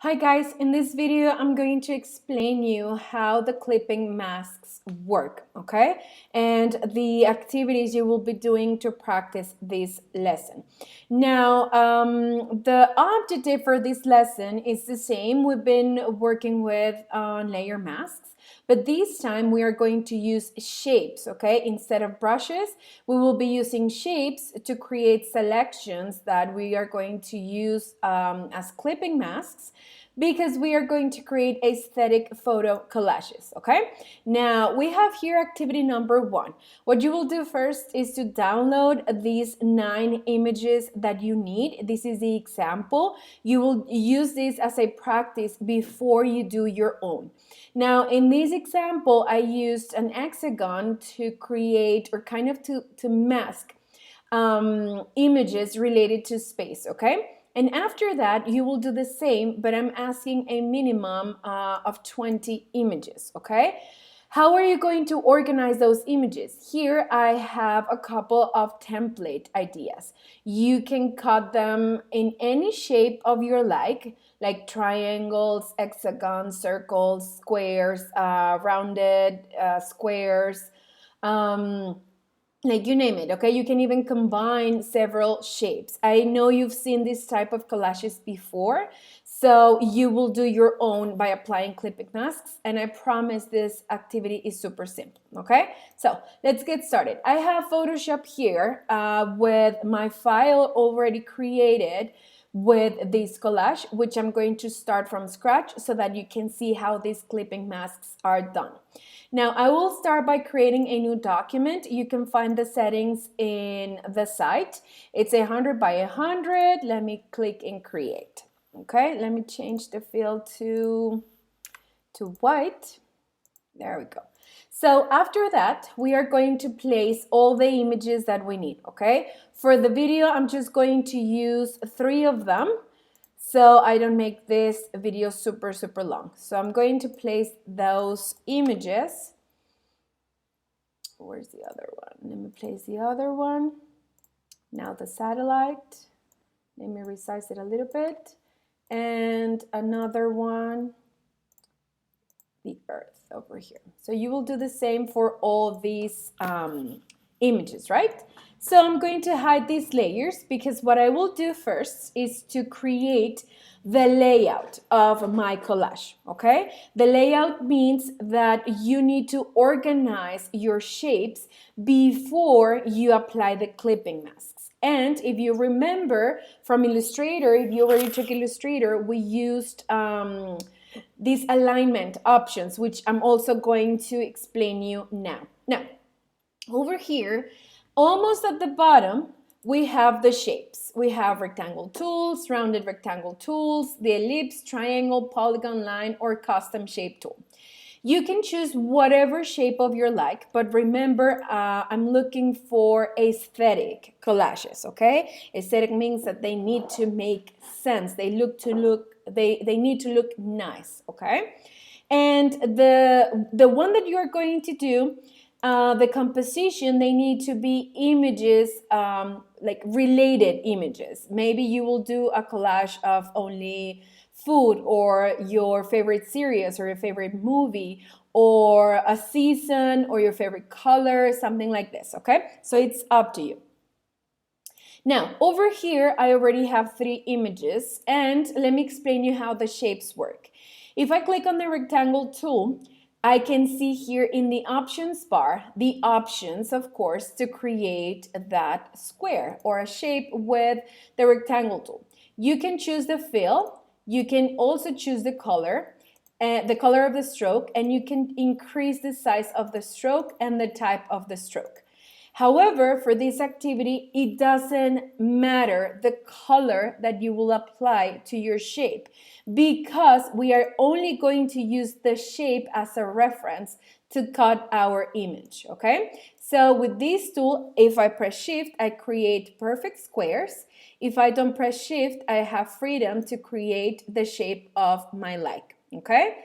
Hi guys, in this video I'm going to explain you how the clipping masks work, okay? And the activities you will be doing to practice this lesson. Now, the objective for this lesson is the same we've been working with on layer masks, but this time we are going to use shapes, okay? Instead of brushes, we will be using shapes to create selections that we are going to use as clipping masks because we are going to create aesthetic photo collages, okay? Now, we have here activity number 1. What you will do first is to download these 9 images that you need. This is the example. You will use this as a practice before you do your own. Now, in this example, I used an hexagon to create or kind of to mask images related to space, okay? And after that, you will do the same, but I'm asking a minimum of 20 images, okay? How are you going to organize those images? Here I have a couple of template ideas. You can cut them in any shape of your like triangles, hexagons, circles, squares, rounded squares, like you name it, okay? You can even combine several shapes. I know you've seen this type of collages before, so you will do your own by applying clipping masks, and I promise this activity is super simple, okay? So let's get started. I have Photoshop here with my file already created with this collage, which I'm going to start from scratch so that you can see how these clipping masks are done. Now, I will start by creating a new document. You can find the settings in the site. It's 100 by 100. Let me click and create. Okay, let me change the field to white. There we go. So after that, we are going to place all the images that we need, okay? For the video, I'm just going to use 3 of them so I don't make this video super long. So I'm going to place those images. Where's the other one? Let me place the other one. Now the satellite. Let me resize it a little bit. And another one, the Earth over here. So you will do the same for all these images, right? So I'm going to hide these layers because what I will do first is to create the layout of my collage, okay? The layout means that you need to organize your shapes before you apply the clipping masks. And if you remember from Illustrator, if you already took Illustrator, we used these alignment options, which I'm also going to explain you now. Now, over here, almost at the bottom, we have the shapes. We have rectangle tools, rounded rectangle tools, the ellipse, triangle, polygon line, or custom shape tool. You can choose whatever shape of your like, but remember, I'm looking for aesthetic collages, okay? Aesthetic means that they need to make sense. They need to look nice, okay? And the one that you're going to do, the composition, they need to be images, like related images. Maybe you will do a collage of only food or your favorite series or your favorite movie or a season or your favorite color, something like this, okay? So it's up to you. Now, over here, I already have 3 images, and let me explain you how the shapes work. If I click on the rectangle tool, I can see here in the options bar, the options, of course, to create that square or a shape with the rectangle tool. You can choose the fill, you can also choose the color of the stroke, and you can increase the size of the stroke and the type of the stroke. However, for this activity, it doesn't matter the color that you will apply to your shape because we are only going to use the shape as a reference to cut our image, okay? So with this tool, if I press Shift, I create perfect squares. If I don't press Shift, I have freedom to create the shape of my like, okay?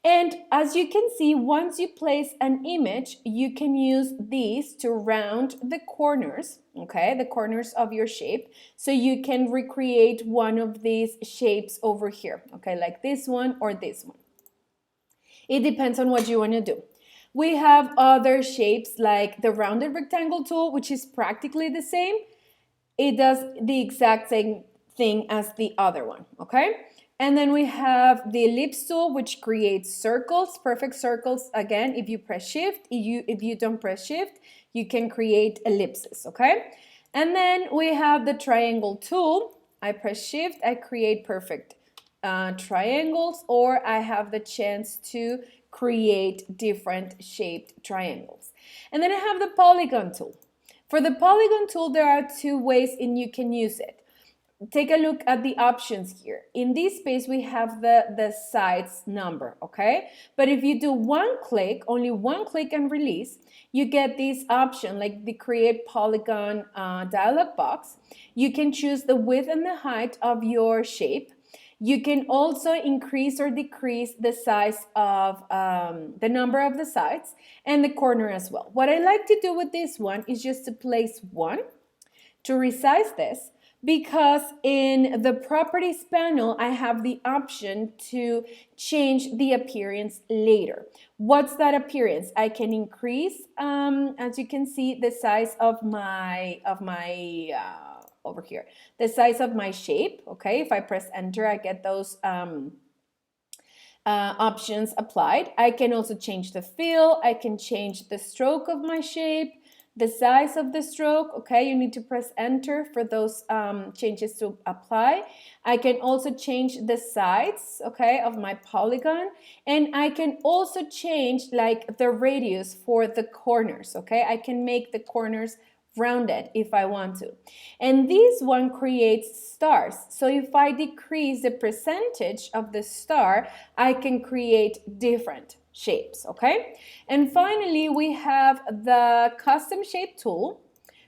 And as you can see, once you place an image, you can use these to round the corners, okay, the corners of your shape. So you can recreate one of these shapes over here, okay, like this one or this one. It depends on what you want to do. We have other shapes like the rounded rectangle tool, which is practically the same. It does the exact same thing as the other one, okay? And then we have the ellipse tool, which creates circles, perfect circles. Again, if you press shift, if you don't press shift, you can create ellipses, okay? And then we have the triangle tool. I press shift, I create perfect triangles, or I have the chance to create different shaped triangles. And then I have the polygon tool. For the polygon tool, there are two ways and you can use it. Take a look at the options here. In this space, we have the sides number, okay? But if you do one click, only one click and release, you get this option like the create polygon dialog box. You can choose the width and the height of your shape. You can also increase or decrease the size of the number of the sides and the corner as well. What I like to do with this one is just to place one to resize this, because in the properties panel, I have the option to change the appearance later. What's that appearance? I can increase, as you can see, the size of my over here, the size of my shape, okay? If I press enter, I get those options applied. I can also change the fill, I can change the stroke of my shape, the size of the stroke, okay? You need to press enter for those changes to apply. I can also change the sides, okay, of my polygon, and I can also change like the radius for the corners, okay? I can make the corners rounded if I want to. And this one creates stars. So if I decrease the percentage of the star, I can create different shapes, okay? And finally, we have the custom shape tool,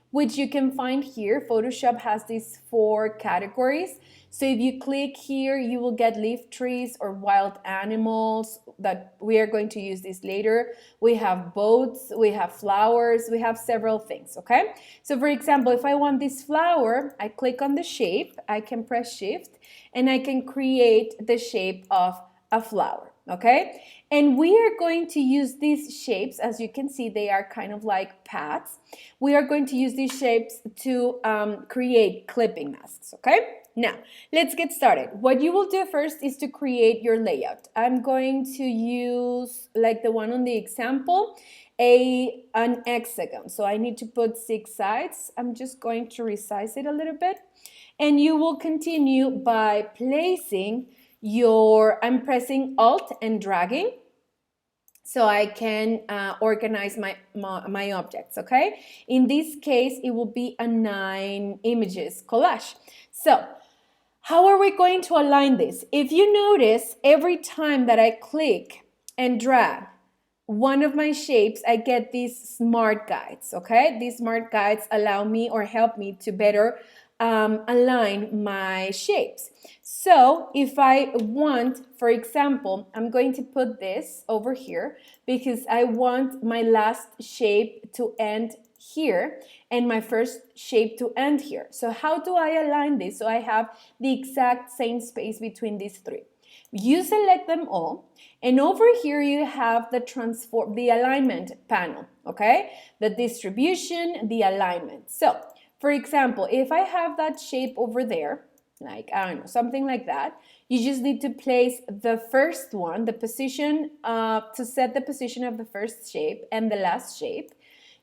which you can find here. Photoshop has these 4 categories. So if you click here, you will get leaf trees or wild animals that we are going to use this later. We have boats, we have flowers, we have several things, okay? So for example, if I want this flower, I click on the shape, I can press shift, and I can create the shape of a flower, okay? And we are going to use these shapes, as you can see, they are kind of like paths. We are going to use these shapes to create clipping masks, okay? Now, let's get started. What you will do first is to create your layout. I'm going to use, like the one on the example, an hexagon. So I need to put 6 sides. I'm just going to resize it a little bit. And you will continue by placing I'm pressing Alt and dragging, so I can organize my objects, okay? In this case, it will be a 9 images collage. So, how are we going to align this? If you notice, every time that I click and drag one of my shapes, I get these smart guides, okay? These smart guides allow me or help me to better align my shapes. So if I want, for example, I'm going to put this over here because I want my last shape to end here and my first shape to end here. So how do I align this so I have the exact same space between these 3? You select them all, and over here you have the alignment panel, okay? The distribution, the alignment. So, for example, if I have that shape over there, like, I don't know, something like that, you just need to place the first one, the position, to set the position of the first shape and the last shape.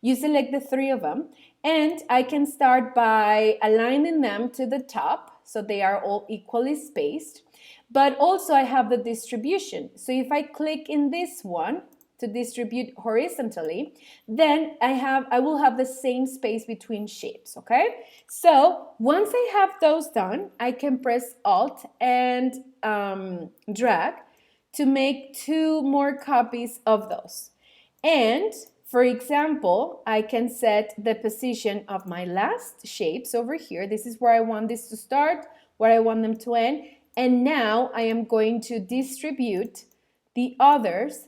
You select the 3 of them, and I can start by aligning them to the top, so they are all equally spaced. But also I have the distribution. So if I click in this one to distribute horizontally, then I will have the same space between shapes, okay? So once I have those done, I can press Alt and drag to make 2 more copies of those. And for example, I can set the position of my last shapes over here. This is where I want this to start, where I want them to end. And now I am going to distribute the others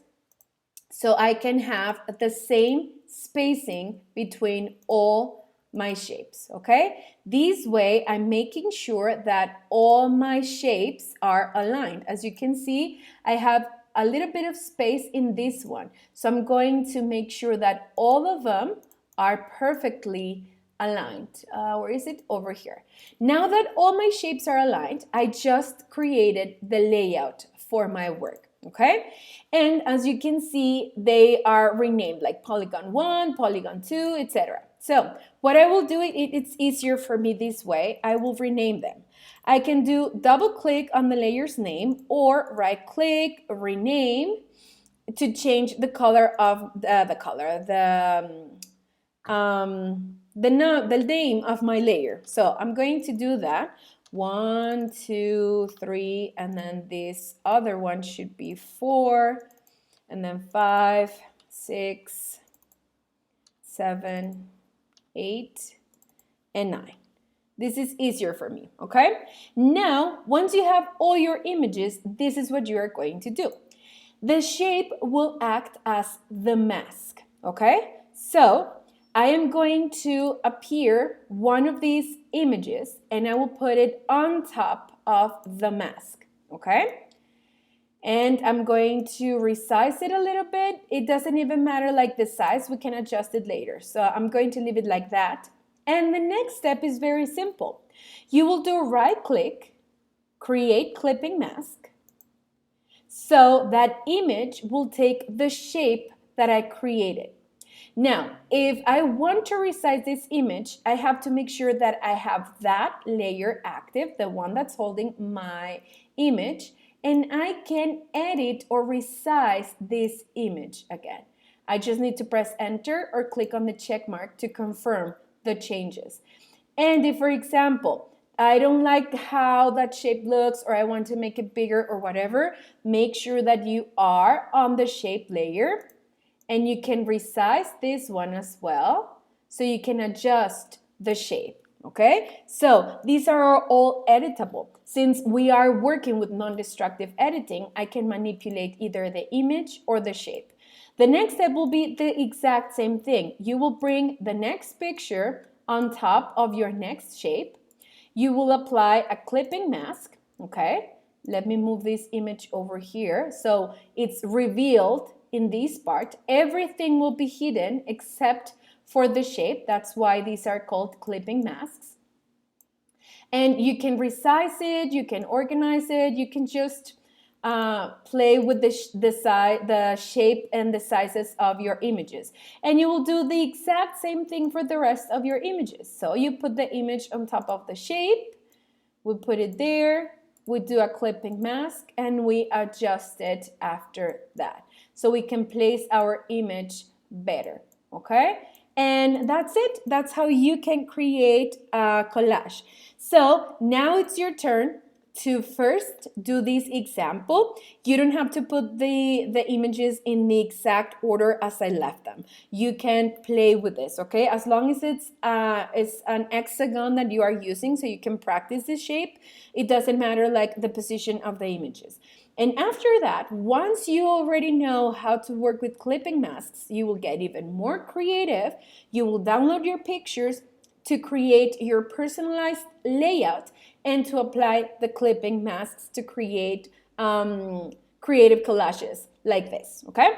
so I can have the same spacing between all my shapes, okay? This way, I'm making sure that all my shapes are aligned. As you can see, I have a little bit of space in this one. So I'm going to make sure that all of them are perfectly aligned. Where is it? Over here. Now that all my shapes are aligned, I just created the layout for my work. Okay, and as you can see, they are renamed like polygon 1, polygon 2, etc. So what I will do, it's easier for me this way. I will rename them. I can do double click on the layer's name or right click, rename to change the color of the name of my layer. So I'm going to do that. 1, 2, 3, and then this other one should be 4, and then 5, 6, 7, 8, and 9. This is easier for me, okay? Now, once you have all your images, this is what you are going to do. The shape will act as the mask, okay? So I am going to appear one of these images and I will put it on top of the mask, okay? And I'm going to resize it a little bit. It doesn't even matter like the size, we can adjust it later. So I'm going to leave it like that. And the next step is very simple. You will do right click, create clipping mask. So that image will take the shape that I created. Now, if I want to resize this image, I have to make sure that I have that layer active, the one that's holding my image, and I can edit or resize this image again. I just need to press enter or click on the check mark to confirm the changes. And if, for example, I don't like how that shape looks or I want to make it bigger or whatever, make sure that you are on the shape layer and you can resize this one as well so you can adjust the shape, okay? So these are all editable. Since we are working with non-destructive editing, I can manipulate either the image or the shape. The next step will be the exact same thing. You will bring the next picture on top of your next shape. You will apply a clipping mask, okay? Let me move this image over here. So it's revealed in this part. Everything will be hidden except for the shape. That's why these are called clipping masks. And you can resize it, you can organize it, you can just play with the shape and the sizes of your images. And you will do the exact same thing for the rest of your images. So you put the image on top of the shape, we put it there, we do a clipping mask, and we adjust it after that. So we can place our image better, okay? And that's it. That's how you can create a collage. So now it's your turn to first do this example. You don't have to put the images in the exact order as I left them. You can play with this, okay? As long as it's an hexagon that you are using so you can practice the shape, it doesn't matter like the position of the images. And after that, once you already know how to work with clipping masks, you will get even more creative. You will download your pictures to create your personalized layout and to apply the clipping masks to create creative collages like this, okay?